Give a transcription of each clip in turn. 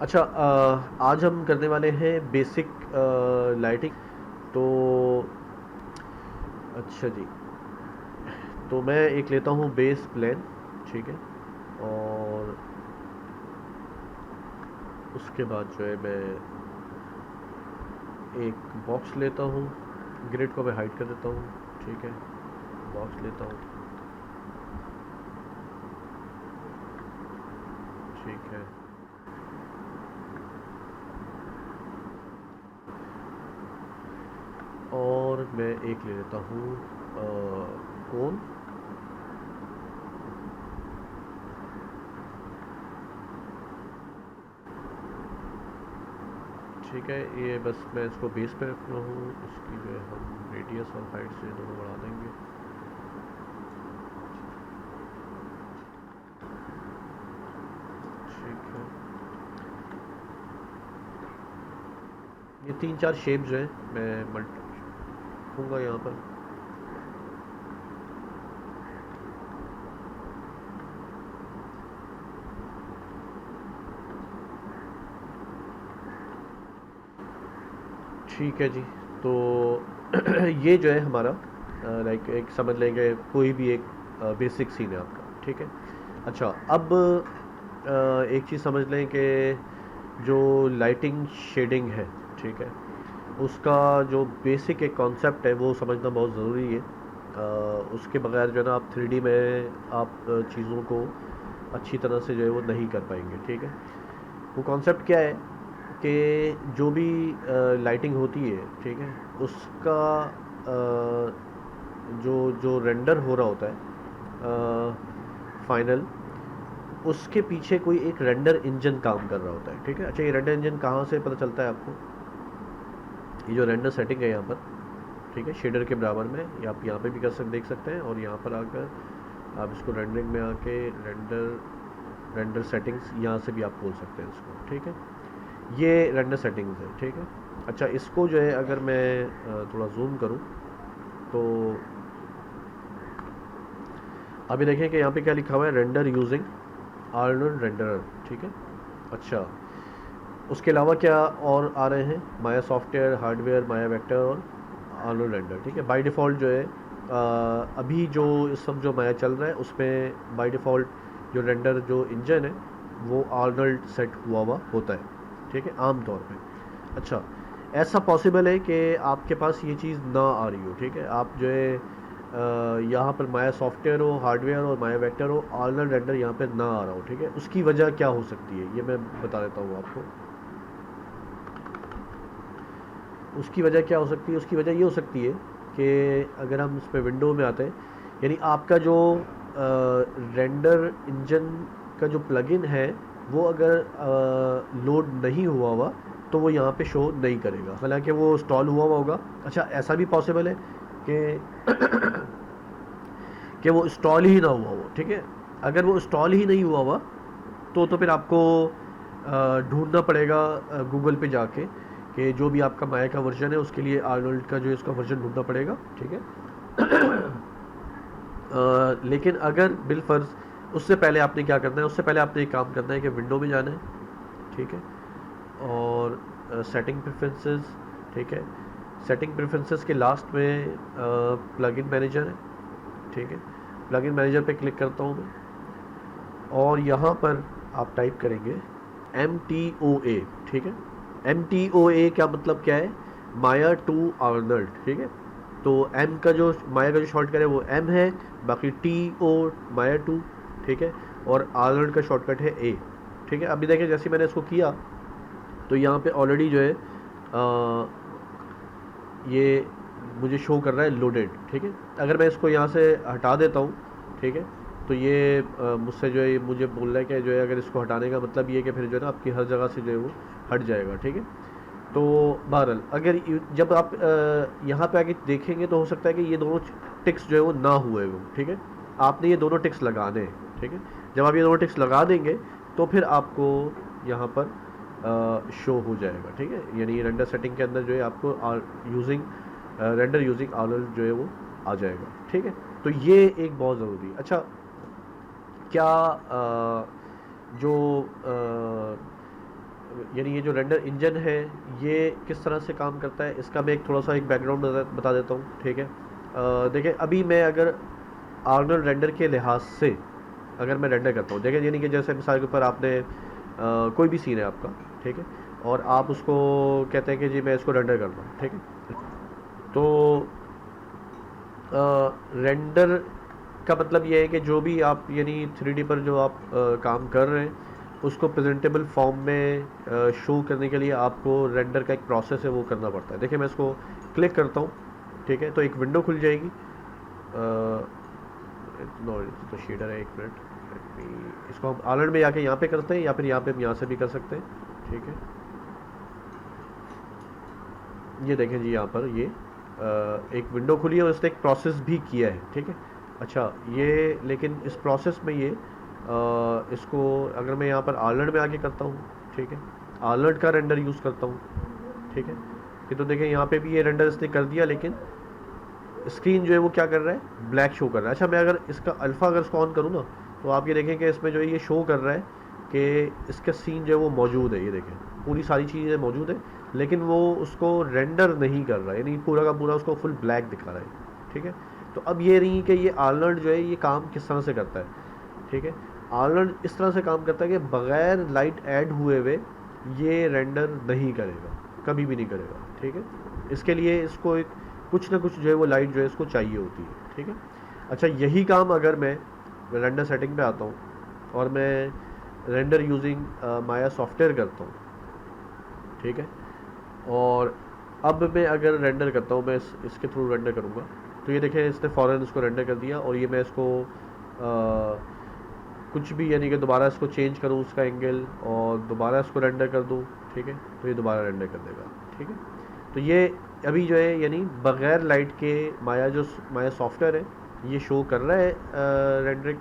अच्छा, आज हम करने वाले हैं बेसिक लाइटिंग। तो अच्छा जी, तो मैं एक लेता हूँ बेस प्लेन, ठीक है। और उसके बाद जो है मैं एक बॉक्स लेता हूँ। ग्रिड को मैं हाइड कर देता हूँ, ठीक है। बॉक्स लेता हूँ, ठीक है। और मैं एक ले लेता हूँ कोन, ठीक है। ये बस मैं इसको बेस पे रख रहा हूँ, इसकी जो है हम रेडियस और हाइट से दोनों बढ़ा देंगे, ठीक है। ये तीन चार शेप जो है मैं मल्ट रखूँगा यहाँ पर। ठीक है जी। तो ये जो है हमारा लाइक एक समझ लेंगे कोई भी एक बेसिक सीन है आपका, ठीक है। अच्छा, अब एक चीज़ समझ लें कि जो लाइटिंग शेडिंग है, ठीक है, उसका जो बेसिक एक कॉन्सेप्ट है वो समझना बहुत ज़रूरी है। उसके बगैर जो है ना आप 3D में आप चीज़ों को अच्छी तरह से जो है वो नहीं कर पाएंगे, ठीक है। वो कॉन्सेप्ट क्या है कि जो भी लाइटिंग होती है, ठीक है, उसका जो जो रेंडर हो रहा होता है फाइनल, उसके पीछे कोई एक रेंडर इंजन काम कर रहा होता है, ठीक है। अच्छा, ये रेंडर इंजन कहाँ से पता चलता है आपको? ये जो रेंडर सेटिंग है यहाँ पर, ठीक है, शेडर के बराबर में, ये आप यहाँ पे भी कर सकते देख सकते हैं, और यहाँ पर आकर आप इसको रेंडरिंग में आके रेंडर रेंडर सेटिंग्स यहाँ से भी आप खोल सकते हैं इसको, ठीक है। ये रेंडर सेटिंग्स है, ठीक है। अच्छा, इसको जो है अगर मैं थोड़ा जूम करूँ तो अभी देखें कि यहाँ पे क्या लिखा हुआ है, रेंडर यूजिंग आर्नोल्ड रेंडरर, ठीक है। अच्छा, उसके अलावा क्या और आ रहे हैं? माया सॉफ्टवेयर, हार्डवेयर, माया वेक्टर और आर्नोल्ड रेंडर, ठीक है। बाय डिफ़ॉल्ट जो है अभी जो इस सब जो माया चल रहा है उसमें बाय डिफ़ॉल्ट जो रेंडर जो इंजन है वो आर्नोल्ड सेट हुआ हुआ होता है, ठीक है, आम तौर पे। अच्छा, ऐसा पॉसिबल है कि आपके पास ये चीज़ ना आ रही हो, ठीक है। आप जो है यहाँ पर माया सॉफ्टवेयर हो, हार्डवेयर और माया वेक्टर हो, आर्नोल्ड रेंडर यहाँ पे ना आ रहा हो, ठीक है। उसकी वजह क्या हो सकती है ये मैं बता देता हूँ आपको। उसकी वजह क्या हो सकती है? उसकी वजह ये हो सकती है कि अगर हम इस पे विंडो में आते हैं, यानी आपका जो रेंडर इंजन का जो प्लगइन है वो अगर लोड नहीं हुआ हुआ तो वो यहाँ पे शो नहीं करेगा, हालांकि वो इंस्टॉल हुआ हुआ होगा। अच्छा, ऐसा भी पॉसिबल है कि वो इंस्टॉल ही ना हुआ हो, ठीक है। अगर वो इंस्टॉल ही नहीं हुआ हुआ तो फिर आपको ढूंढना पड़ेगा गूगल पे जाके कि जो भी आपका माया का वर्जन है उसके लिए आर्नोल्ड का जो है उसका वर्जन ढूंढना पड़ेगा, ठीक है। लेकिन अगर बिलफर्ज उससे पहले आपने क्या करना है, उससे पहले आपने एक काम करना है कि विंडो में जाना है, ठीक है। और सेटिंग प्रेफरेंसेस, ठीक है। सेटिंग प्रेफरेंसेस के लास्ट में प्लगइन मैनेजर है, ठीक है। प्लगइन मैनेजर पे क्लिक करता हूँ मैं, और यहाँ पर आप टाइप करेंगे MTOA, ठीक है। MTOA क्या मतलब क्या है? माया टू आर्नल्ड, ठीक है। तो एम का जो माया का जो शॉर्टकट है वो एम है, बाकी TO माया टू, ठीक है। और आर्नल्ड का शॉर्टकट है A, ठीक है। अभी देखिए जैसे मैंने इसको किया तो यहाँ पे ऑलरेडी जो है ये मुझे शो कर रहा है लोडेड, ठीक है। अगर मैं इसको यहाँ से हटा देता हूँ, ठीक है, तो ये मुझसे जो है ये मुझे बोल रहा है कि जो है अगर इसको हटाने का मतलब ये है कि फिर जो है ना आपकी हर जगह से जो है वो हट जाएगा, ठीक है। तो बहरहाल अगर जब आप यहाँ पे आके देखेंगे तो हो सकता है कि ये दोनों टिक्स जो है वो ना हुए हो, ठीक है। आपने ये दोनों टिक्स लगाने हैं, ठीक है। जब आप ये दोनों टिक्स लगा देंगे तो फिर आपको यहाँ पर शो हो जाएगा, ठीक है। यानी रेंडर सेटिंग के अंदर जो है आपको यूजिंग रेंडर यूजिंग आर्नल्ड जो है वो आ जाएगा, ठीक है। तो ये एक बहुत ज़रूरी है। अच्छा, क्या जो यानी ये जो रेंडर इंजन है ये किस तरह से काम करता है इसका मैं एक थोड़ा सा एक बैकग्राउंड बता देता हूँ, ठीक है। देखिए अभी मैं अगर आर्नल्ड रेंडर के लिहाज से अगर मैं रेंडर करता हूँ, देखिए यानी कि जैसे मिसाल के ऊपर आपने कोई भी सीन है आपका, ठीक है, और आप उसको कहते हैं कि जी मैं इसको रेंडर करना हूँ, ठीक है। तो रेंडर का मतलब ये है कि जो भी आप यानी 3D पर जो आप काम कर रहे हैं उसको प्रेजेंटेबल फॉर्म में शो करने के लिए आपको रेंडर का एक प्रोसेस है वो करना पड़ता है। देखिए मैं इसको क्लिक करता हूँ, ठीक है, तो एक विंडो खुल जाएगी। नो तो शेडर है, एक मिनट, इसको हम आलर्ट में जाके यहाँ पे करते हैं या फिर यहाँ पे हम यहाँ से भी कर सकते हैं, ठीक है। ये देखें जी यहाँ पर ये एक विंडो खुली है और इसने एक प्रोसेस भी किया है, ठीक है। अच्छा ये लेकिन इस प्रोसेस में ये इसको अगर मैं यहाँ पर आलर्ट में आके करता हूँ, ठीक है, आलर्ट का रेंडर यूज़ करता हूँ, ठीक है, ये तो देखें यहाँ पे भी ये रेंडर इसने कर दिया लेकिन स्क्रीन जो है वो क्या कर रहा है, ब्लैक शो कर रहा है। अच्छा मैं अगर इसका अल्फ़ा अगर इसको ऑन करूँ ना तो आप ये देखें कि इसमें जो है ये शो कर रहा है कि इसका सीन जो है वो मौजूद है, ये देखें पूरी सारी चीज़ें मौजूद है लेकिन वो उसको रेंडर नहीं कर रहा है, यानी पूरा का पूरा उसको फुल ब्लैक दिखा रहा है, ठीक है। तो अब ये नहीं कि ये आर्नल्ड जो है ये काम किस तरह से करता है, ठीक है। आर्नल्ड इस तरह से काम करता है कि बगैर लाइट ऐड हुए ये रेंडर नहीं करेगा, कभी भी नहीं करेगा, ठीक है। इसके लिए इसको एक कुछ ना कुछ जो है वो लाइट जो है इसको चाहिए होती है, ठीक है। अच्छा यही काम अगर मैं रेंडर सेटिंग पे आता हूँ और मैं रेंडर यूजिंग माया सॉफ्टवेयर करता हूँ, ठीक है, और अब मैं अगर रेंडर करता हूँ, मैं इसके थ्रू रेंडर करूँगा तो ये देखें इसने फ़ौरन इसको रेंडर कर दिया। और ये मैं इसको कुछ भी यानी कि दोबारा इसको चेंज करूँ उसका एंगल और दोबारा इसको रेंडर कर दूँ, ठीक है, तो ये दोबारा रेंडर कर देगा, ठीक है। तो ये अभी जो है यानी बग़ैर लाइट के माया सॉफ्टवेयर है ये शो कर रहा है रेंडरिंग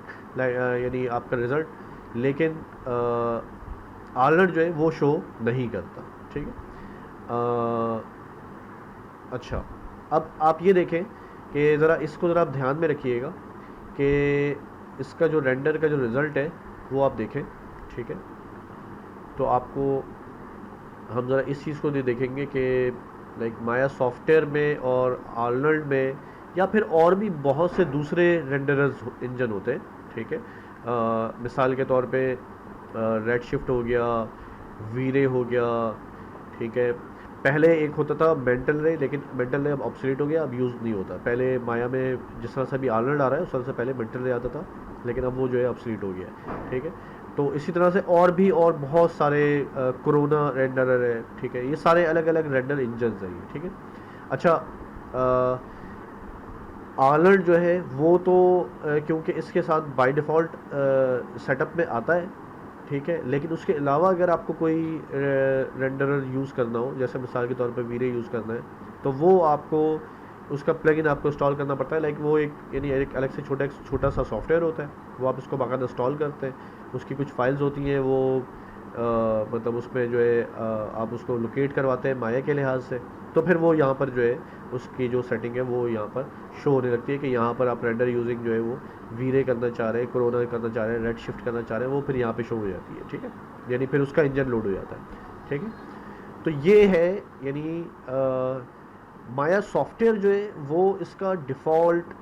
यानी आपका रिज़ल्ट, लेकिन आर्नल्ड जो है वो शो नहीं करता, ठीक है। अच्छा अब आप ये देखें कि ज़रा इसको ज़रा आप ध्यान में रखिएगा कि इसका जो रेंडर का जो रिज़ल्ट है वो आप देखें, ठीक है। तो आपको हम ज़रा इस चीज़ को देखेंगे कि लाइक माया सॉफ्टवेयर में और आर्नल्ड में या फिर और भी बहुत से दूसरे रेंडरर्स इंजन होते हैं, ठीक है। मिसाल के तौर पे रेड शिफ्ट हो गया, वीरे हो गया, ठीक है। पहले एक होता था मेंटल रे, लेकिन मेंटल रे अब ऑब्सोलीट हो गया, अब यूज़ नहीं होता। पहले माया में जिस तरह से अभी आर्नल्ड आ रहा है उस तरह से पहले मेंटल रे आता था, लेकिन अब वो जो है ऑब्सोलीट हो गया है, ठीक है। तो इसी तरह से और भी और बहुत सारे कोरोना रेंडरर है, ठीक है, ये सारे अलग अलग रेंडर इंजन है ये, ठीक है। अच्छा आर्नल्ड जो है वो तो क्योंकि इसके साथ बाय डिफ़ॉल्ट सेटअप में आता है, ठीक है, लेकिन उसके अलावा अगर आपको कोई रेंडरर यूज़ करना हो, जैसे मिसाल के तौर पे वीरे यूज़ करना है, तो वो आपको उसका प्लगइन आपको इंस्टॉल करना पड़ता है। लाइक वो एक यानी एक अलग से छोटा सा सॉफ्टवेयर होता है, वो आप उसको बाकायदा इंस्टॉल करते हैं, उसकी कुछ फाइल्स होती हैं, वो मतलब उसमें जो है आप उसको लोकेट करवाते हैं माया के लिहाज से, तो फिर वो यहाँ पर जो है उसकी जो सेटिंग है वो यहाँ पर शो होने लगती है कि यहाँ पर आप रेंडर यूजिंग जो है वो वीरे करना चाह रहे हैं, कोरोना करना चाह रहे हैं, रेड शिफ्ट करना चाह रहे हैं, वो फिर यहाँ पे शो हो जाती है, ठीक है, यानी फिर उसका इंजन लोड हो जाता है, ठीक है। तो ये है यानी माया सॉफ्टवेयर जो है वो इसका डिफ़ॉल्ट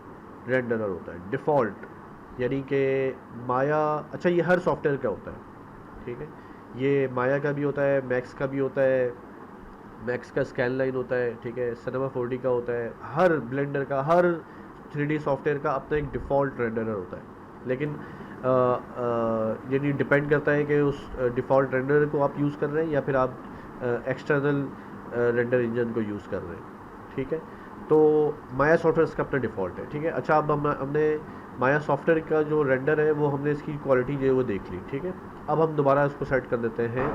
रेंडरर होता है, डिफ़ॉल्ट यानी कि माया। अच्छा ये हर सॉफ्टवेयर का होता है, ठीक है, ये माया का भी होता है, मैक्स का भी होता है, मैक्स का स्कैन लाइन होता है, ठीक है, सिनेमा 4D का होता है, हर ब्लेंडर का हर 3D सॉफ्टवेयर का अपना एक डिफ़ॉल्ट रेंडरर होता है। लेकिन यानी डिपेंड करता है कि उस डिफ़ॉल्ट रेंडर को आप यूज़ कर रहे हैं या फिर आप एक्सटर्नल रेंडर इंजन को यूज़ कर रहे हैं, ठीक है। तो माया सॉफ्टवेयर इसका अपना डिफ़ॉल्ट है, ठीक है। अच्छा अब हमने माया सॉफ्टवेयर का जो रेंडर है वो हमने इसकी क्वालिटी जो है वो देख ली, ठीक है। अब हम दोबारा इसको सेट कर देते हैं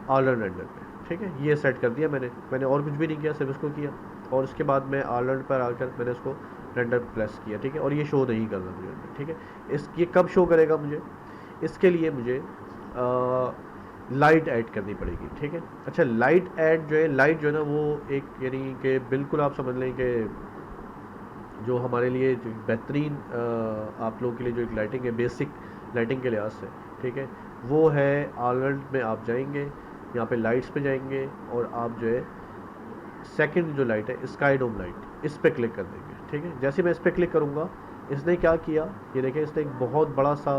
आर्नल्ड रेंडर पे, ठीक है, ये सेट कर दिया मैंने और कुछ भी नहीं किया, सिर्फ इसको किया और उसके बाद मैं आर्नल्ड पर आकर मैंने इसको रेंडर प्रेस किया, ठीक है, और ये शो नहीं कर रहा मुझे, ठीक है। ये कब शो करेगा मुझे, इसके लिए मुझे लाइट ऐड करनी पड़ेगी, ठीक है। अच्छा लाइट ऐड जो है, लाइट जो है ना वो एक यानी कि बिल्कुल आप समझ लें कि जो हमारे लिए जो बेहतरीन आप लोगों के लिए जो एक लाइटिंग है बेसिक लाइटिंग के लिहाज से, ठीक है, वो है आर्लैंड में आप जाएंगे, यहाँ पे लाइट्स पे जाएंगे और आप जो है सेकंड जो लाइट है स्काई डोम लाइट, इस पर क्लिक कर देंगे। ठीक है, जैसे मैं इस पर क्लिक करूँगा, इसने क्या किया, ये देखें, इसने एक बहुत बड़ा सा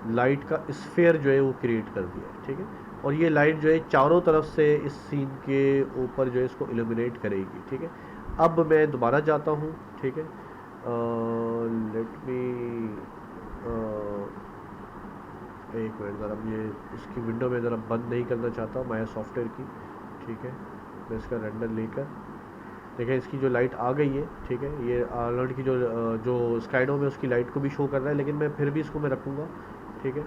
लाइट का स्फेयर जो है वो क्रिएट कर दिया है। ठीक है, और ये लाइट जो है चारों तरफ से इस सीन के ऊपर जो है इसको इल्यूमिनेट करेगी। ठीक है, अब मैं दोबारा जाता हूँ। ठीक है, लेट मी एक मिनट, ज़रा ये इसकी विंडो में ज़रा बंद नहीं करना चाहता माया सॉफ्टवेयर की। ठीक है, मैं इसका रेंडर लेकर, देखें इसकी जो लाइट आ गई है। ठीक है, ये आर्लैंड की जो स्काईडो में उसकी लाइट को भी शो कर रहा है, लेकिन मैं फिर भी इसको मैं रखूँगा। ठीक है,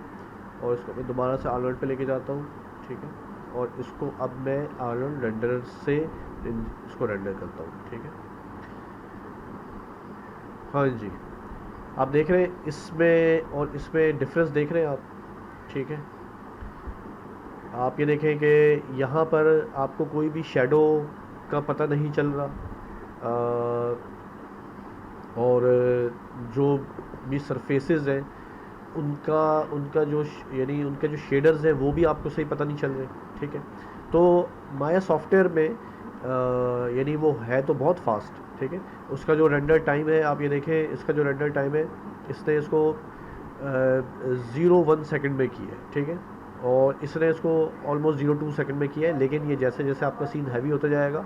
और इसको मैं दोबारा से आर्लैंड पे लेके जाता हूँ। ठीक है, और इसको अब मैं आर्लैंड रेंडर से इसको रेंडर करता हूँ। ठीक है, हाँ जी, आप देख रहे हैं इसमें और इसमें डिफरेंस देख रहे हैं आप। ठीक है, आप ये देखें कि यहाँ पर आपको कोई भी शेडो का पता नहीं चल रहा, और जो भी सरफेसेस हैं उनका उनका जो यानी उनके जो शेडर्स हैं वो भी आपको सही पता नहीं चल रहे। ठीक है, तो माया सॉफ्टवेयर में यानी वो है तो बहुत फास्ट। ठीक है, उसका जो रेंडर टाइम है, आप ये देखें इसका जो रेंडर टाइम है, इसने इसको 0.1 सेकंड में किया है। ठीक है, और इसने इसको ऑलमोस्ट 0.2 सेकंड में किया है, लेकिन ये जैसे जैसे आपका सीन हैवी होता जाएगा,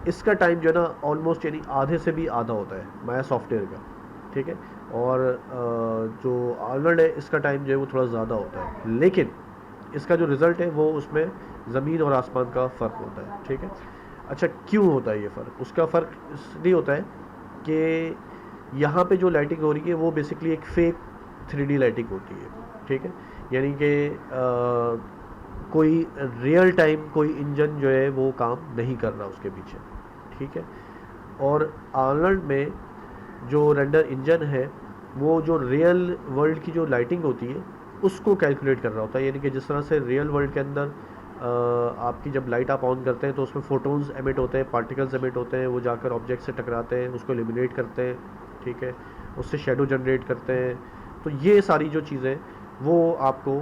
इसका टाइम जो है ना ऑलमोस्ट यानी आधे से भी आधा होता है माया सॉफ्टवेयर का। ठीक है, और जो आर्लैंड है इसका टाइम जो है वो थोड़ा ज़्यादा होता है, लेकिन इसका जो रिज़ल्ट है वो उसमें ज़मीन और आसमान का फ़र्क होता है। ठीक है, अच्छा क्यों होता है ये फ़र्क? उसका फ़र्क इसलिए होता है कि यहाँ पे जो लाइटिंग हो रही है वो बेसिकली एक फेक 3D लाइटिंग होती है। ठीक है, यानी कि कोई रियल टाइम कोई इंजन जो है वो काम नहीं कर रहा उसके पीछे। ठीक है, और आर्लैंड में जो रेंडर इंजन है वो जो रियल वर्ल्ड की जो लाइटिंग होती है उसको कैलकुलेट कर रहा होता है, यानी कि जिस तरह से रियल वर्ल्ड के अंदर आपकी जब लाइट आप ऑन करते हैं तो उसमें फोटोन्स एमिट होते हैं, पार्टिकल्स एमिट होते हैं, वो जाकर ऑब्जेक्ट से टकराते हैं, उसको एलिमिनेट करते हैं। ठीक है, उससे शेडो जनरेट करते हैं। तो ये सारी जो चीज़ें वो आपको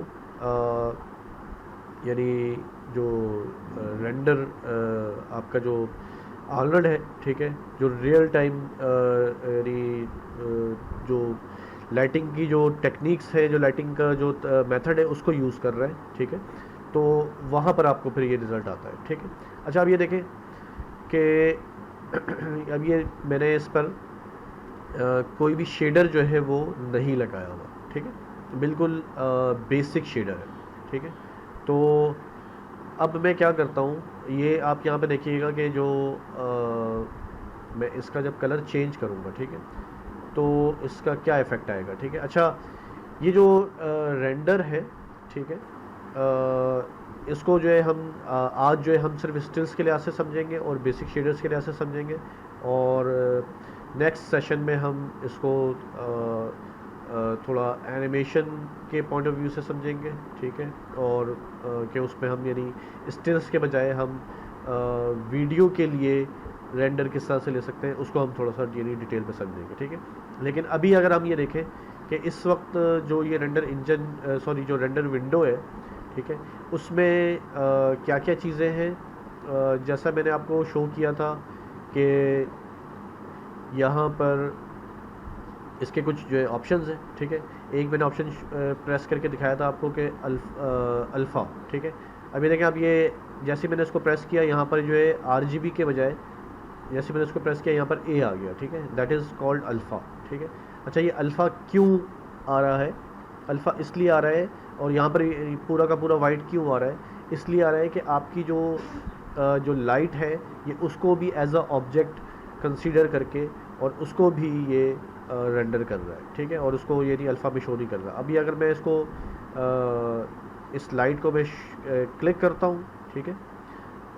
यानी जो रेंडर आपका जो आर्लैंड है, ठीक है, जो रियल टाइम यानी जो लाइटिंग की जो टेक्निक्स है, जो लाइटिंग का जो मेथड है उसको यूज़ कर रहा है। ठीक है, तो वहाँ पर आपको फिर ये रिज़ल्ट आता है। ठीक है, अच्छा अब ये देखें कि अब ये मैंने इस पर कोई भी शेडर जो है वो नहीं लगाया हुआ। ठीक है, बिल्कुल बेसिक शेडर है। ठीक है, तो अब मैं क्या करता हूँ, ये आप यहाँ पे देखिएगा कि जो मैं इसका जब कलर चेंज करूँगा, ठीक है, तो इसका क्या इफ़ेक्ट आएगा। ठीक है, अच्छा ये जो रेंडर है, ठीक है, इसको जो है हम आज जो है हम सिर्फ स्टिल्स के लिहाज से समझेंगे और बेसिक शेडर्स के लिहाज से समझेंगे, और नेक्स्ट सेशन में हम इसको थोड़ा एनिमेशन के पॉइंट ऑफ व्यू से समझेंगे। ठीक है, और कि उसमें हम यानी स्टिल्स के बजाय हम वीडियो के लिए रेंडर किस तरह से ले सकते हैं उसको हम थोड़ा सा यानी डिटेल में समझेंगे। ठीक है, लेकिन अभी अगर हम ये देखें कि इस वक्त जो ये रेंडर इंजन सॉरी जो रेंडर विंडो है, ठीक है, उसमें क्या क्या चीज़ें हैं, जैसा मैंने आपको शो किया था कि यहाँ पर इसके कुछ जो है ऑप्शंस हैं। ठीक है, एक मैंने ऑप्शन प्रेस करके दिखाया था आपको कि अल्फ़ा। ठीक है, अभी देखें, अब ये जैसे मैंने इसको प्रेस किया यहाँ पर जो है RGB के बजाय जैसे मैंने इसको प्रेस किया यहाँ पर A आ गया। ठीक है, दैट इज़ कॉल्ड अल्फ़ा। ठीक है, अच्छा ये अल्फ़ा क्यों आ रहा है? अल्फ़ा इसलिए आ रहा है, और यहाँ पर पूरा का पूरा वाइट क्यों आ रहा है? इसलिए आ रहा है कि आपकी जो लाइट है ये उसको भी एज अ ऑब्जेक्ट कंसीडर करके और उसको भी ये रेंडर कर रहा है। ठीक है, और उसको ये नहीं अल्फ़ा में शो नहीं कर रहा। अभी अगर मैं इसको इस लाइट को मैं क्लिक करता हूँ, ठीक है,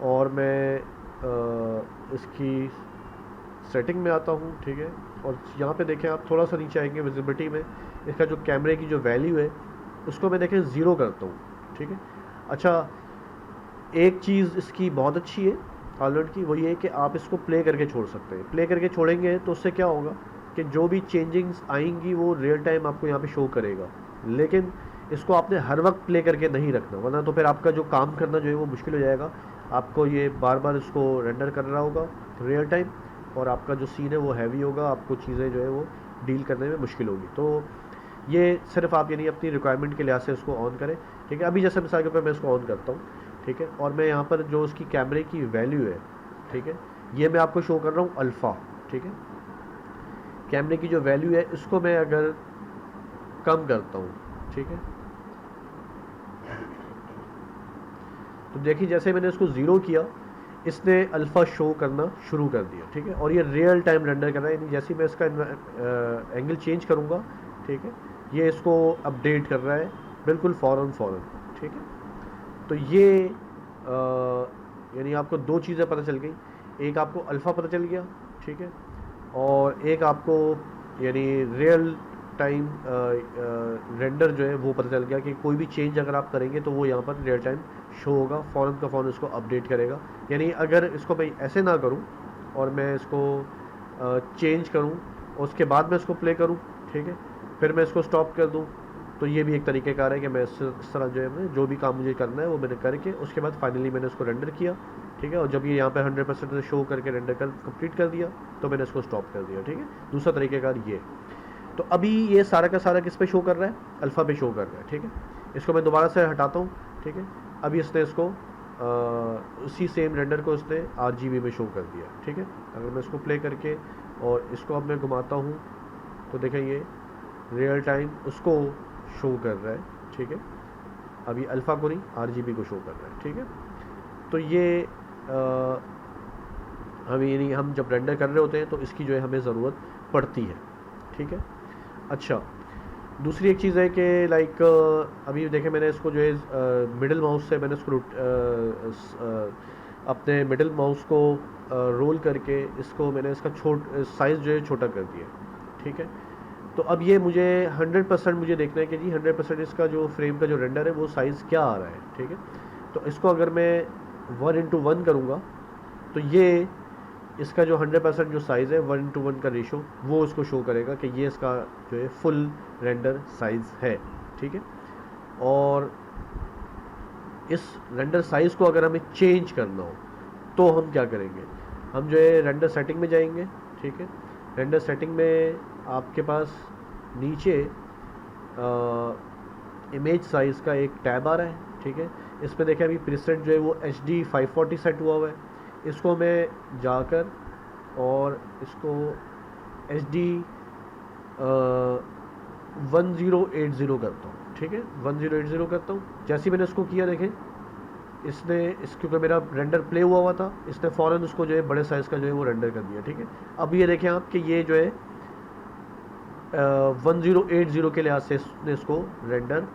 और मैं इसकी सेटिंग में आता हूँ, ठीक है, और यहाँ पे देखें आप थोड़ा सा नीचे आएंगे विजिबिलिटी में, इसका जो कैमरे की जो वैल्यू है उसको मैं देखें 0 करता हूँ। ठीक है, अच्छा एक चीज़ इसकी बहुत अच्छी है आर्लैंड की, वो ये है कि आप इसको प्ले करके छोड़ सकते हैं। प्ले करके छोड़ेंगे तो उससे क्या होगा कि जो भी चेंजिंग्स आएंगी वो रियल टाइम आपको यहाँ पे शो करेगा, लेकिन इसको आपने हर वक्त प्ले करके नहीं रखना, वरना तो फिर आपका जो काम करना जो है वो मुश्किल हो जाएगा। आपको ये बार बार इसको रेंडर करना होगा रियल टाइम, और आपका जो सीन है वो हैवी होगा, आपको चीज़ें जो है वो डील करने में मुश्किल होगी। तो ये सिर्फ आप यानी अपनी रिक्वायरमेंट के लिहाज से इसको ऑन करें, ठीक है। अभी जैसे मिसाल के ऊपर मैं इसको ऑन करता हूँ, ठीक है, और मैं यहाँ पर जो उसकी कैमरे की वैल्यू है, ठीक है, ये मैं आपको शो कर रहा हूँ अल्फ़ा, ठीक है। कैमरे की जो वैल्यू है इसको मैं अगर कम करता हूँ, ठीक है, तो देखिए जैसे मैंने इसको ज़ीरो किया, इसने अल्फ़ा शो करना शुरू कर दिया, ठीक है। और ये रियल टाइम रेंडर कर रहा है, यानी जैसे मैं इसका एंगल चेंज करूँगा, ठीक है, ये इसको अपडेट कर रहा है बिल्कुल फ़ौरन, ठीक है। तो ये यानी आपको दो चीज़ें पता चल गई, एक आपको अल्फ़ा पता चल गया, ठीक है, और एक आपको यानी रियल टाइम रेंडर जो है वो पता चल गया कि कोई भी चेंज अगर आप करेंगे तो वो यहाँ पर रियल टाइम शो होगा, फ़ौरन का फ़ौरन इसको अपडेट करेगा। यानी अगर इसको मैं ऐसे ना करूँ और मैं इसको चेंज करूँ और उसके बाद मैं इसको प्ले करूँ, ठीक है, फिर मैं इसको स्टॉप कर दूँ, तो ये भी एक तरीक़ेकार है कि मैं इस तरह जो है मैं जो भी काम मुझे करना है वो मैंने करके उसके बाद फाइनली मैंने इसको रेंडर किया, ठीक है, और जब ये यहाँ पे 100% शो करके रेंडर कर कंप्लीट कर दिया तो मैंने इसको स्टॉप कर दिया, ठीक है। दूसरा तरीक़ेकार ये। तो अभी ये सारा का सारा किस पे शो कर रहा है, अल्फ़ा पे शो कर रहा है, ठीक है। इसको मैं दोबारा से हटाता हूँ, ठीक है। अभी इसने इसको उसी सेम रेंडर को इसने RGB में शो कर दिया, ठीक है। अगर मैं इसको प्ले करके और इसको अब मैं घुमाता हूँ तो देखें ये रियल टाइम उसको शो कर रहा है, ठीक है। अभी अल्फ़ा को नहीं RGB को शो कर रहा है, ठीक है। तो ये हम यानी हम जब रेंडर कर रहे होते हैं तो इसकी जो है हमें ज़रूरत पड़ती है, ठीक है। अच्छा, दूसरी एक चीज़ है कि लाइक अभी देखें मैंने इसको जो है मिडिल माउस से मैंने इसको अपने मिडिल माउस को रोल करके इसको मैंने इसका साइज़ जो है छोटा कर दिया, ठीक है। तो अब ये मुझे 100% मुझे देखना है कि जी 100% इसका जो फ्रेम का जो रेंडर है वो साइज़ क्या आ रहा है, ठीक है। तो इसको अगर मैं 1:1 करूँगा तो ये इसका जो 100% जो साइज़ है 1:1 का रेशो वो इसको शो करेगा कि ये इसका जो है फुल रेंडर साइज़ है, ठीक है। और इस रेंडर साइज़ को अगर हमें चेंज करना हो तो हम क्या करेंगे, हम जो है रेंडर सेटिंग में जाएंगे, ठीक है। रेंडर सेटिंग में आपके पास नीचे इमेज साइज़ का एक टैब आ रहा है, ठीक है। इसमें देखें अभी प्रीसेट जो है वो HD 540 सेट हुआ है। इसको मैं जाकर और इसको HD 1080 करता हूँ, ठीक है, 1080 करता हूँ। जैसे ही मैंने इसको किया देखें इसने क्योंकि मेरा रेंडर प्ले हुआ था इसने फ़ौरन उसको जो है बड़े साइज़ का जो है वो रेंडर कर दिया, ठीक है। अब ये देखें आप कि ये जो है 1080 के लिहाज से इसने इसको रेंडर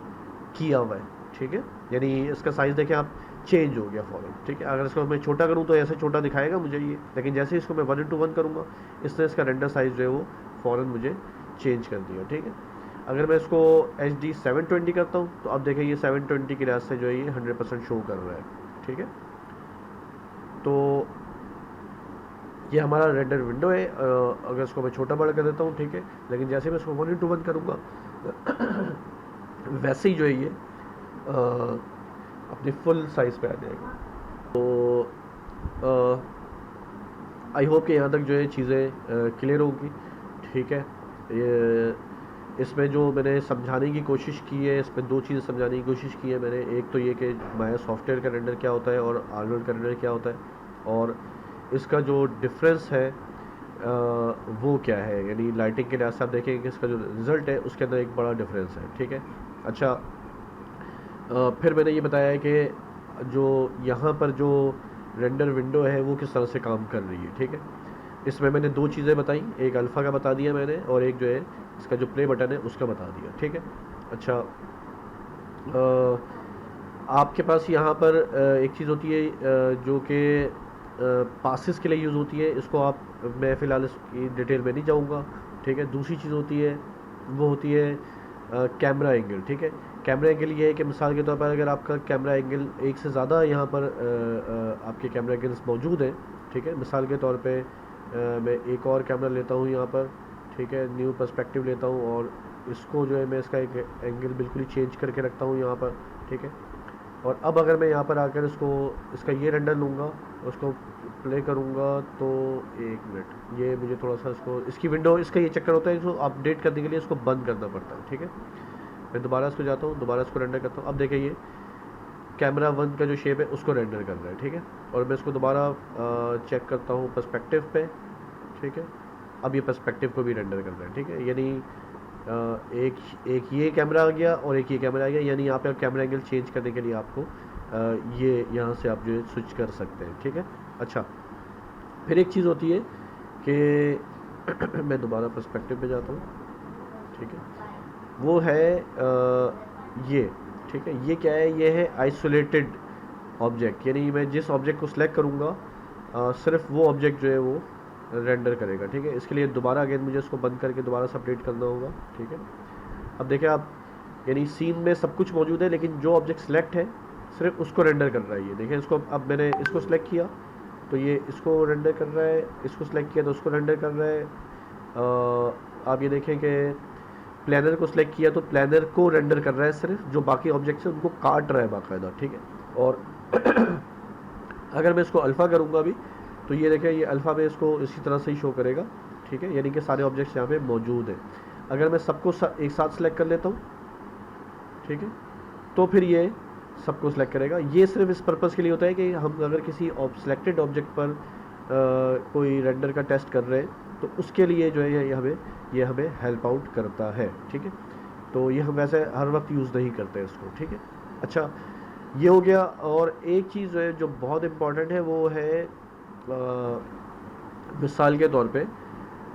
किया हुआ है, ठीक है। यानी इसका साइज़ देखें आप चेंज हो गया फ़ौरन, ठीक है। अगर इसको मैं छोटा करूँ तो ऐसे छोटा दिखाएगा मुझे ये, लेकिन जैसे ही इसको मैं 1:1 करूँगा इसने इसका रेंडर साइज़ जो है वो फ़ौरन मुझे चेंज कर दिया, ठीक है। अगर मैं इसको HD 720 करता हूँ तो अब देखें ये 720 के लिहाज से जो है ये 100% शो कर रहा है, ठीक है। तो ये हमारा रेंडर विंडो है। अगर इसको मैं छोटा बड़ा कर देता हूँ, ठीक है, लेकिन जैसे मैं इसको 1:1 करूँगा वैसे ही जो है ये अपनी फुल साइज़ पे आ जाएगा। तो आई होप कि यहाँ तक जो है चीज़ें क्लियर होगी, ठीक है। ये इसमें जो मैंने समझाने की कोशिश की है, इसमें दो चीज़ें समझाने की कोशिश की है मैंने। एक तो ये कि माया सॉफ्टवेयर का रेंडर क्या होता है और आर्नोल्ड का रेंडर क्या होता है, और इसका जो डिफरेंस है वो क्या है। यानी लाइटिंग के लिहाज से आप देखेंगे कि इसका जो रिज़ल्ट है उसके अंदर एक बड़ा डिफरेंस है, ठीक है। अच्छा, फिर मैंने ये बताया है कि जो यहाँ पर जो रेंडर विंडो है वो किस तरह से काम कर रही है, ठीक है। इसमें मैंने दो चीज़ें बताई, एक अल्फ़ा का बता दिया मैंने और एक जो है इसका जो प्ले बटन है उसका बता दिया, ठीक है। अच्छा, आपके पास यहाँ पर एक चीज़ होती है जो कि पासिस के लिए यूज़ होती है, इसको आप मैं फ़िलहाल इसकी डिटेल में नहीं जाऊँगा, ठीक है। दूसरी चीज़ होती है वो होती है कैमरा एंगल, ठीक है। कैमरा एंगल ये है कि मिसाल के तौर पर अगर आपका कैमरा एंगल एक से ज़्यादा यहाँ पर आपके कैमरा एंगल्स मौजूद हैं, ठीक है। मिसाल के तौर पे मैं एक और कैमरा लेता हूँ यहाँ पर, ठीक है, न्यू पर्सपेक्टिव लेता हूँ और इसको जो है मैं इसका एक एंगल बिल्कुल ही चेंज करके रखता हूँ यहाँ पर, ठीक है। और अब अगर मैं यहाँ पर आकर इसका ये रेंडर लूँगा, उसको प्ले करूँगा, तो एक मिनट, ये मुझे थोड़ा सा इसकी विंडो, इसका ये चक्कर होता है, इसको अपडेट करने के लिए इसको बंद करना पड़ता है, ठीक है। मैं दोबारा इसको जाता हूँ, दोबारा इसको रेंडर करता हूँ। अब देखिए ये कैमरा 1 का जो शेप है उसको रेंडर कर रहा है, ठीक है। और मैं इसको दोबारा चेक करता हूँ पर्सपेक्टिव पे, ठीक है। अब ये पर्सपेक्टिव को भी रेंडर कर रहा है, ठीक है। यानी एक ये कैमरा आ गया और एक ये कैमरा आ गया, यानी यहाँ पे कैमरा एंगल चेंज करने के लिए आपको ये यहाँ से आप जो है स्विच कर सकते हैं, ठीक है। अच्छा, फिर एक चीज़ होती है कि मैं दोबारा पर्सपेक्टिव पे जाता हूँ, ठीक है। वो है ये, ठीक है। ये क्या है, ये है आइसोलेटेड ऑब्जेक्ट, यानी मैं जिस ऑब्जेक्ट को सिलेक्ट करूँगा सिर्फ वो ऑब्जेक्ट जो है वो रेंडर करेगा, ठीक है। इसके लिए दोबारा अगेन मुझे इसको बंद करके दोबारा से अपडेट करना होगा, ठीक है। अब देखिए आप, यानी सीन में सब कुछ मौजूद है, लेकिन जो ऑब्जेक्ट सेलेक्ट है सिर्फ उसको रेंडर कर रहा है। ये देखिए, इसको अब मैंने इसको सिलेक्ट किया तो ये इसको रेंडर कर रहा है, इसको सिलेक्ट किया तो उसको रेंडर कर रहा है। आप ये देखें कि प्लानर को सिलेक्ट किया तो प्लानर को रेंडर कर रहा है सिर्फ, जो बाकी ऑब्जेक्ट्स है उनको काट रहा है बाकायदा, ठीक है। और अगर मैं इसको अल्फ़ा करूँगा भी तो ये देखें, ये अल्फ़ा में इसको इसी तरह से ही शो करेगा, ठीक है। यानी कि सारे ऑब्जेक्ट्स यहाँ पे मौजूद हैं। अगर मैं सबको एक साथ सेलेक्ट कर लेता हूँ, ठीक है, तो फिर ये सबको सिलेक्ट करेगा। ये सिर्फ इस पर्पज़ के लिए होता है कि हम अगर किसी सिलेक्टेड ऑब्जेक्ट पर कोई रेंडर का टेस्ट कर रहे हैं तो उसके लिए जो है ये हमें हेल्प आउट करता है, ठीक है। तो ये हम वैसे हर वक्त यूज़ नहीं करते इसको, ठीक है। अच्छा, ये हो गया। और एक चीज़ जो है जो बहुत इम्पॉर्टेंट है वो है मिसाल के तौर पे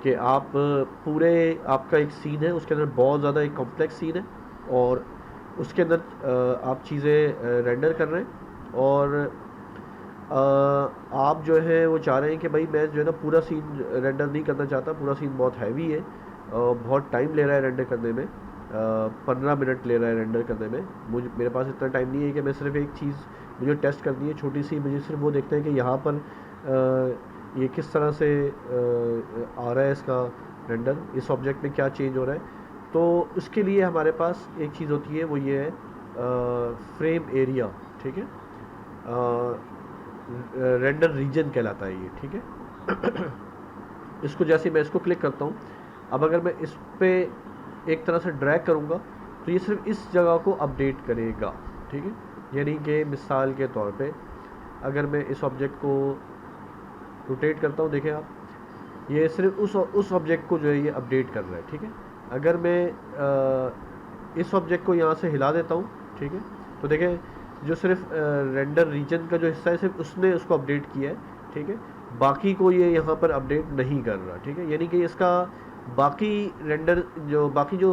कि आप पूरे आपका एक सीन है, उसके अंदर बहुत ज़्यादा एक कॉम्प्लेक्स सीन है और उसके अंदर आप चीज़ें रेंडर कर रहे हैं और आप जो है वो चाह रहे हैं कि भाई मैं जो है ना पूरा सीन रेंडर नहीं करना चाहता, पूरा सीन बहुत हैवी है, बहुत टाइम ले रहा है रेंडर करने में, 15 मिनट ले रहा है रेंडर करने में। मेरे पास इतना टाइम नहीं है कि मैं सिर्फ एक चीज़ मुझे टेस्ट करनी है छोटी सी, मुझे सिर्फ वो देखते हैं कि यहाँ पर ये किस तरह से आ रहा है इसका रेंडर, इस ऑब्जेक्ट में क्या चेंज हो रहा है। तो उसके लिए हमारे पास एक चीज़ होती है, वो ये है फ्रेम एरिया, ठीक है। रेंडर रीजन कहलाता है ये, ठीक है। इसको जैसे मैं इसको क्लिक करता हूँ, अब अगर मैं इस पर एक तरह से ड्रैग करूँगा तो ये सिर्फ इस जगह को अपडेट करेगा, ठीक है। यानी कि मिसाल के तौर पे अगर मैं इस ऑब्जेक्ट को रोटेट करता हूँ, देखें आप, ये सिर्फ उस ऑब्जेक्ट को जो है ये अपडेट कर रहा है, ठीक है। अगर मैं इस ऑब्जेक्ट को यहाँ से हिला देता हूँ, ठीक है, तो देखें जो सिर्फ रेंडर रीजन का जो हिस्सा है सिर्फ उसने उसको अपडेट किया है, ठीक है। बाकी को ये यहाँ पर अपडेट नहीं कर रहा, ठीक है। यानी कि इसका बाकी जो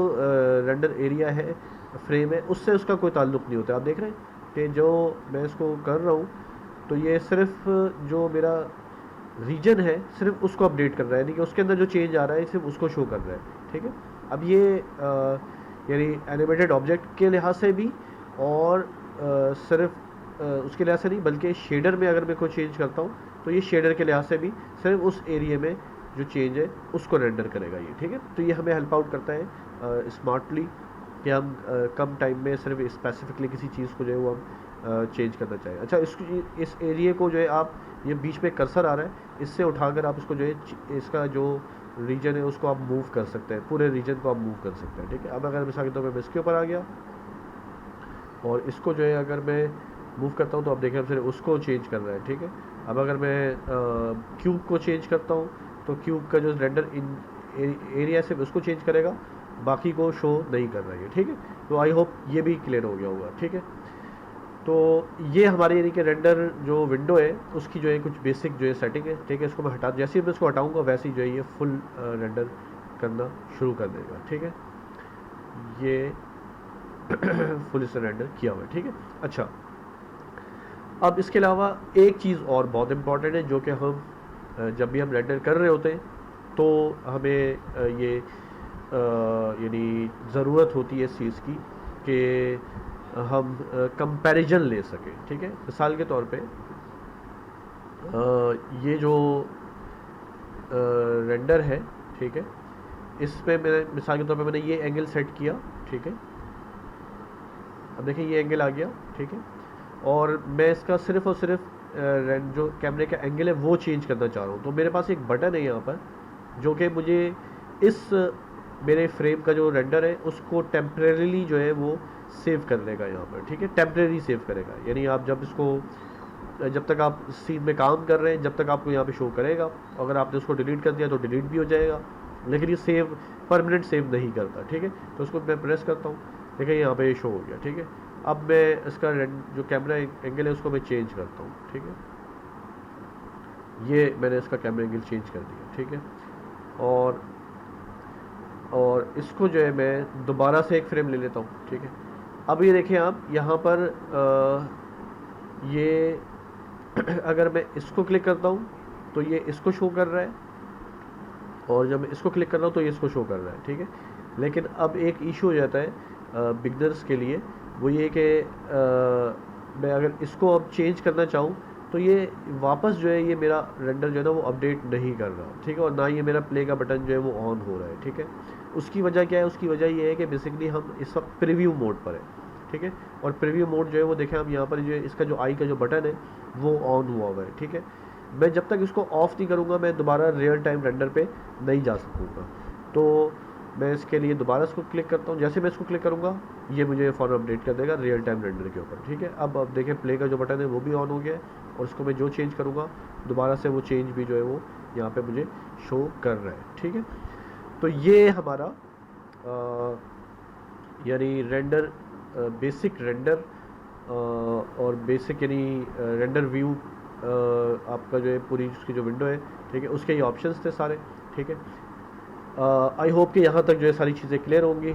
रेंडर एरिया है, फ्रेम है, उससे उसका कोई ताल्लुक़ नहीं होता। आप देख रहे हैं कि जो मैं इसको कर रहा हूँ तो ये सिर्फ जो मेरा रीजन है सिर्फ उसको अपडेट कर रहा है, यानी कि उसके अंदर जो चेंज आ रहा है सिर्फ उसको शो कर रहा है, ठीक है। अब ये यानी एनिमेटेड ऑब्जेक्ट के लिहाज से भी और सिर्फ उसके लिहाज से नहीं, बल्कि शेडर में अगर मैं कोई चेंज करता हूँ तो ये शेडर के लिहाज से भी सिर्फ उस एरिया में जो चेंज है उसको रेंडर करेगा ये, ठीक है। तो ये हमें हेल्प आउट करता है स्मार्टली कि हम कम टाइम में सिर्फ स्पेसिफिकली किसी चीज़ को जो है वो हम चेंज करना चाहिए। अच्छा, इस एरिया को जो है आप, ये बीच में कर्सर आ रहा है, इससे उठाकर आप इसको जो है इसका जो रीजन है उसको आप मूव कर सकते हैं, पूरे रीजन को आप मूव कर सकते हैं, ठीक है। अब अगर मिसाल के तौर पर मैं इसके ऊपर आ गया और इसको जो है अगर मैं मूव करता हूँ तो आप देखें सिर्फ उसको चेंज कर रहा है, ठीक है। अब अगर मैं क्यूब को चेंज करता हूँ तो क्यूब का जो रेंडर इन एरिया से उसको चेंज करेगा, बाकी को शो नहीं कर रहा है, ठीक है। तो आई होप ये भी क्लियर हो गया होगा, ठीक है। तो ये हमारे यानी कि रेंडर जो विंडो है उसकी जो है कुछ बेसिक जो है सेटिंग है, ठीक है। इसको मैं जैसे ही मैं इसको हटाऊँगा वैसे ही जो है ये फुल रेंडर करना शुरू कर देगा, ठीक है। ये फुल इससे रेंडर किया हुआ है, ठीक है। अच्छा, अब इसके अलावा एक चीज़ और बहुत इम्पॉर्टेंट है जो कि हम जब भी हम रेंडर कर रहे होते हैं तो हमें ये यानी ज़रूरत है इस चीज़ की कि हम कंपैरिजन ले सकें, ठीक है। मिसाल के तौर पे ये जो रेंडर है, ठीक है, इस पे मैंने मिसाल के तौर पे मैंने ये एंगल सेट किया, ठीक है। अब देखिए ये एंगल आ गया, ठीक है। और मैं इसका सिर्फ और सिर्फ जो कैमरे का एंगल है वो चेंज करना चाह रहा हूँ। तो मेरे पास एक बटन है यहाँ पर जो कि मुझे इस मेरे फ्रेम का जो रेंडर है उसको टेम्परेरीली जो है वो सेव कर लेगा यहाँ पर, ठीक है। टेम्परेरी सेव करेगा, यानी आप जब इसको जब तक आप सीन में काम कर रहे हैं जब तक आपको यहाँ पे शो करेगा। अगर आपने उसको डिलीट कर दिया तो डिलीट भी हो जाएगा, लेकिन ये सेव परमानेंट सेव नहीं करता, ठीक है। तो उसको मैं प्रेस करता हूँ, देखिए यहाँ पे ये शो हो गया, ठीक है। अब मैं इसका जो कैमरा एंगल है उसको मैं चेंज करता हूँ, ठीक है। ये मैंने इसका कैमरा एंगल चेंज कर दिया, ठीक है। और इसको जो है मैं दोबारा से एक फ्रेम ले लेता हूँ, ठीक है। अब ये देखिए आप यहाँ पर ये अगर मैं इसको क्लिक करता हूँ तो ये इसको शो कर रहा है, और जब मैं इसको क्लिक कर रहा हूँ तो ये इसको शो कर रहा है, ठीक है। लेकिन अब एक इशू हो जाता है बिगनर्स के लिए, वो ये कि मैं अगर इसको अब चेंज करना चाहूँ तो ये वापस जो है ये मेरा रेंडर जो है ना वो अपडेट नहीं कर रहा, ठीक है। और ना ये मेरा प्ले का बटन जो है वो ऑन हो रहा है, ठीक है। उसकी वजह क्या है? उसकी वजह ये है कि बेसिकली हम इस वक्त प्रीव्यू मोड पर है, ठीक है। और प्रीव्यू मोड जो है वो देखें हम यहाँ पर जो है इसका जो आई का जो बटन है वो ऑन हुआ हुआ है, ठीक है। मैं जब तक इसको ऑफ नहीं करूँगा मैं दोबारा रियल टाइम रेंडर पे नहीं जा सकूँगा। तो मैं इसके लिए दोबारा इसको क्लिक करता हूँ, जैसे मैं इसको क्लिक करूँगा ये मुझे फ़ौरन अपडेट कर देगा रियल टाइम रेंडर के ऊपर, ठीक है। अब देखें प्ले का जो बटन है वो भी ऑन हो गया है, और इसको मैं जो चेंज करूँगा दोबारा से वो चेंज भी जो है वो यहाँ पे मुझे शो कर रहा है, ठीक है। तो ये हमारा यानी रेंडर बेसिक रेंडर और बेसिक यानी रेंडर व्यू आपका जो है पूरी उसकी जो विंडो है, ठीक है, उसके ये ऑप्शंस थे सारे, ठीक है। आई होप कि यहाँ तक जो है सारी चीज़ें क्लियर होंगी।